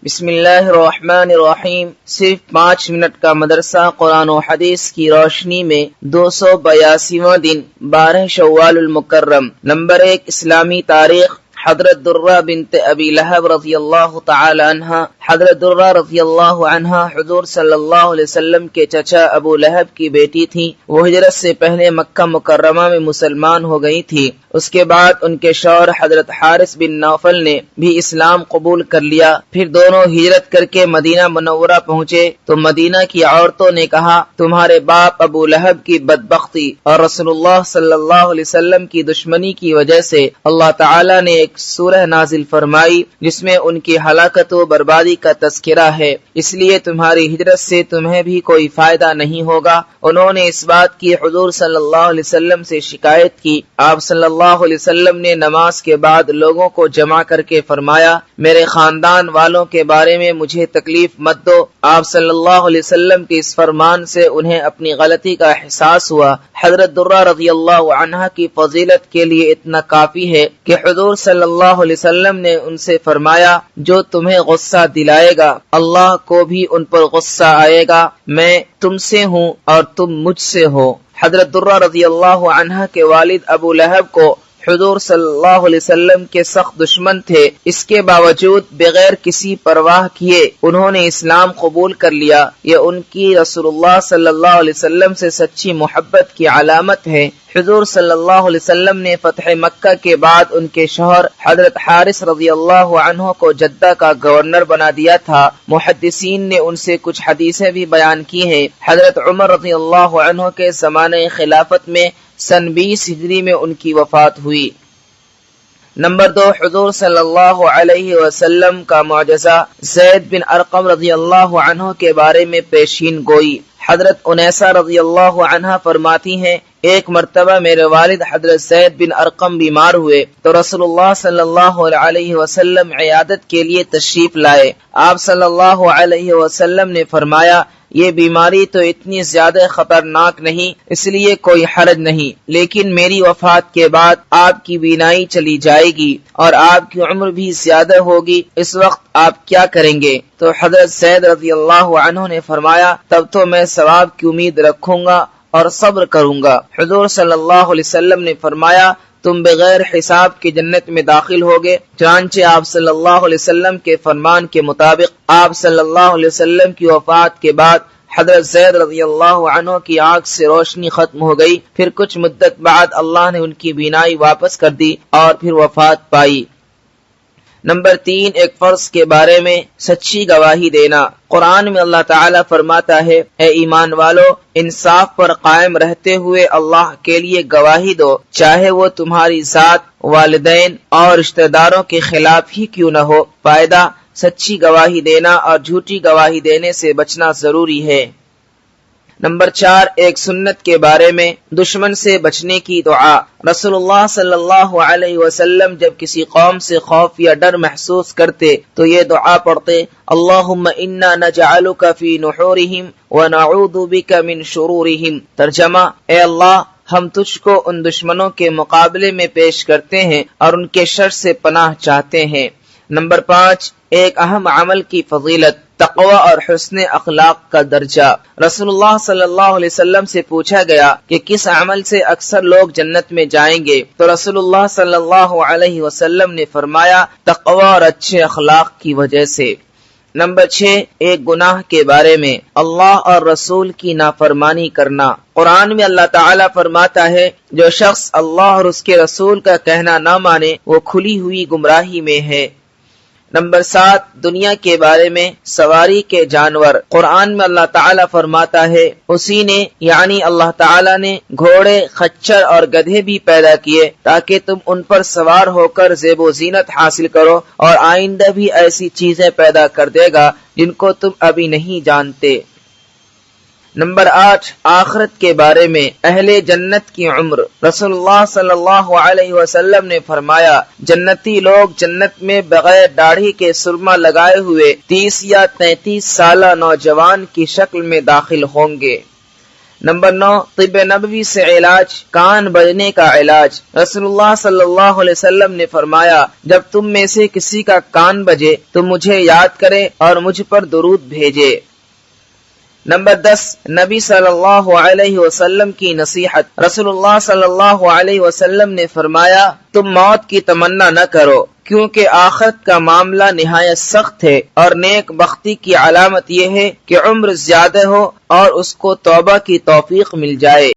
بسم اللہ الرحمن الرحیم۔ صرف 5 منٹ کا مدرسہ قرآن و حدیث کی روشنی میں 282واں دن 12 شوال المکرم۔ نمبر 1 اسلامی تاریخ۔ حضرت درہ بنت ابی لہب رضی اللہ تعالی عنہ، حضرت درہ رضی اللہ عنہ حضور صلی اللہ علیہ وسلم کے چچا ابو لہب کی بیٹی تھی۔ وہ ہجرت سے پہلے مکہ مکرمہ میں مسلمان ہو گئی تھی۔ اس کے بعد ان کے شوہر حضرت حارث بن نوفل نے بھی اسلام قبول کر لیا۔ پھر دونوں ہجرت کر کے مدینہ منورہ پہنچے تو مدینہ کی عورتوں نے کہا، تمہارے باپ ابو لہب کی بدبختی اور رسول اللہ صلی اللہ علیہ وسلم کی دشمنی کی وجہ سے اللہ تعالی نے ایک سورہ نازل فرمائی جس میں ان کی ہلاکت و بربادی کا تذکرہ ہے، اس لیے تمہاری ہجرت سے تمہیں بھی کوئی فائدہ نہیں ہوگا۔ انہوں نے اس بات کی حضور صلی اللہ علیہ وسلم سے شکایت کی۔ آپ صلی اللہ علیہ وسلم نے نماز کے بعد لوگوں کو جمع کر کے فرمایا، میرے خاندان والوں کے بارے میں مجھے تکلیف مت دو۔ آپ صلی اللہ علیہ وسلم کے اس فرمان سے انہیں اپنی غلطی کا احساس ہوا۔ حضرت درہ رضی اللہ عنہ کی فضیلت کے لیے اتنا کافی ہے کہ حضور صلی اللہ علیہ وسلم نے ان سے فرمایا، جو تمہیں غصہ دلائے گا اللہ کو بھی ان پر غصہ آئے گا، میں تم سے ہوں اور تم مجھ سے ہو۔ حضرت درہ رضی اللہ عنہ کے والد ابو لہب کو حضور صلی اللہ علیہ وسلم کے سخت دشمن تھے، اس کے باوجود بغیر کسی پرواہ کیے انہوں نے اسلام قبول کر لیا۔ یہ ان کی رسول اللہ صلی اللہ علیہ وسلم سے سچی محبت کی علامت ہے۔ حضور صلی اللہ علیہ وسلم نے فتح مکہ کے بعد ان کے شوہر حضرت حارث رضی اللہ عنہ کو جدہ کا گورنر بنا دیا تھا۔ محدثین نے ان سے کچھ حدیثیں بھی بیان کی ہیں۔ حضرت عمر رضی اللہ عنہ کے زمانہ خلافت میں سن 20 ہجری میں ان کی وفات ہوئی۔ نمبر 2 حضور صلی اللہ علیہ وسلم کا معجزہ۔ زید بن ارقم رضی اللہ عنہ کے بارے میں پیشین گوئی۔ حضرت انیسہ رضی اللہ عنہ فرماتی ہیں، ایک مرتبہ میرے والد حضرت زید بن ارقم بیمار ہوئے تو رسول اللہ صلی اللہ علیہ وسلم عیادت کے لیے تشریف لائے۔ آپ صلی اللہ علیہ وسلم نے فرمایا، یہ بیماری تو اتنی زیادہ خطرناک نہیں، اس لیے کوئی حرج نہیں، لیکن میری وفات کے بعد آپ کی بینائی چلی جائے گی اور آپ کی عمر بھی زیادہ ہوگی، اس وقت آپ کیا کریں گے؟ تو حضرت زید رضی اللہ عنہ نے فرمایا، تب تو میں ثواب کی امید رکھوں گا اور صبر کروں گا۔ حضور صلی اللہ علیہ وسلم نے فرمایا، تم بغیر حساب کی جنت میں داخل ہوگے۔ چنانچہ آپ صلی اللہ علیہ وسلم کے فرمان کے مطابق آپ صلی اللہ علیہ وسلم کی وفات کے بعد حضرت زید رضی اللہ عنہ کی آنکھ سے روشنی ختم ہو گئی۔ پھر کچھ مدت بعد اللہ نے ان کی بینائی واپس کر دی اور پھر وفات پائی۔ نمبر 3 ایک فرض کے بارے میں سچی گواہی دینا۔ قرآن میں اللہ تعالیٰ فرماتا ہے، اے ایمان والو، انصاف پر قائم رہتے ہوئے اللہ کے لیے گواہی دو، چاہے وہ تمہاری ذات، والدین اور رشتہ داروں کے خلاف ہی کیوں نہ ہو۔ فائدہ، سچی گواہی دینا اور جھوٹی گواہی دینے سے بچنا ضروری ہے۔ نمبر 4 ایک سنت کے بارے میں دشمن سے بچنے کی دعا۔ رسول اللہ صلی اللہ علیہ وسلم جب کسی قوم سے خوف یا ڈر محسوس کرتے تو یہ دعا پڑھتے، اللہم انا نجعلک فی نحورہم ونعوذ بک من شرورہم۔ ترجمہ، اے اللہ، ہم تجھ کو ان دشمنوں کے مقابلے میں پیش کرتے ہیں اور ان کے شر سے پناہ چاہتے ہیں۔ نمبر 5 ایک اہم عمل کی فضیلت، تقوی اور حسن اخلاق کا درجہ۔ رسول اللہ صلی اللہ علیہ وسلم سے پوچھا گیا کہ کس عمل سے اکثر لوگ جنت میں جائیں گے، تو رسول اللہ صلی اللہ علیہ وسلم نے فرمایا، تقوی اور اچھے اخلاق کی وجہ سے۔ نمبر 6 ایک گناہ کے بارے میں اللہ اور رسول کی نافرمانی کرنا۔ قرآن میں اللہ تعالیٰ فرماتا ہے، جو شخص اللہ اور اس کے رسول کا کہنا نہ مانے وہ کھلی ہوئی گمراہی میں ہے۔ نمبر 7 دنیا کے بارے میں سواری کے جانور۔ قرآن میں اللہ تعالیٰ فرماتا ہے، اسی نے یعنی اللہ تعالیٰ نے گھوڑے، خچر اور گدھے بھی پیدا کیے تاکہ تم ان پر سوار ہو کر زیب و زینت حاصل کرو، اور آئندہ بھی ایسی چیزیں پیدا کر دے گا جن کو تم ابھی نہیں جانتے۔ نمبر 8 آخرت کے بارے میں اہل جنت کی عمر۔ رسول اللہ صلی اللہ علیہ وسلم نے فرمایا، جنتی لوگ جنت میں بغیر داڑھی کے سرما لگائے ہوئے 30 یا 33 سالہ نوجوان کی شکل میں داخل ہوں گے۔ نمبر 9 طب نبوی سے علاج، کان بجنے کا علاج۔ رسول اللہ صلی اللہ علیہ وسلم نے فرمایا جب تم میں سے کسی کا کان بجے تو مجھے یاد کرے اور مجھ پر درود بھیجے۔ نمبر 10 نبی صلی اللہ علیہ وسلم کی نصیحت۔ رسول اللہ صلی اللہ علیہ وسلم نے فرمایا تم موت کی تمنا نہ کرو کیونکہ آخرت کا معاملہ نہایت سخت ہے، اور نیک بختی کی علامت یہ ہے کہ عمر زیادہ ہو اور اس کو توبہ کی توفیق مل جائے۔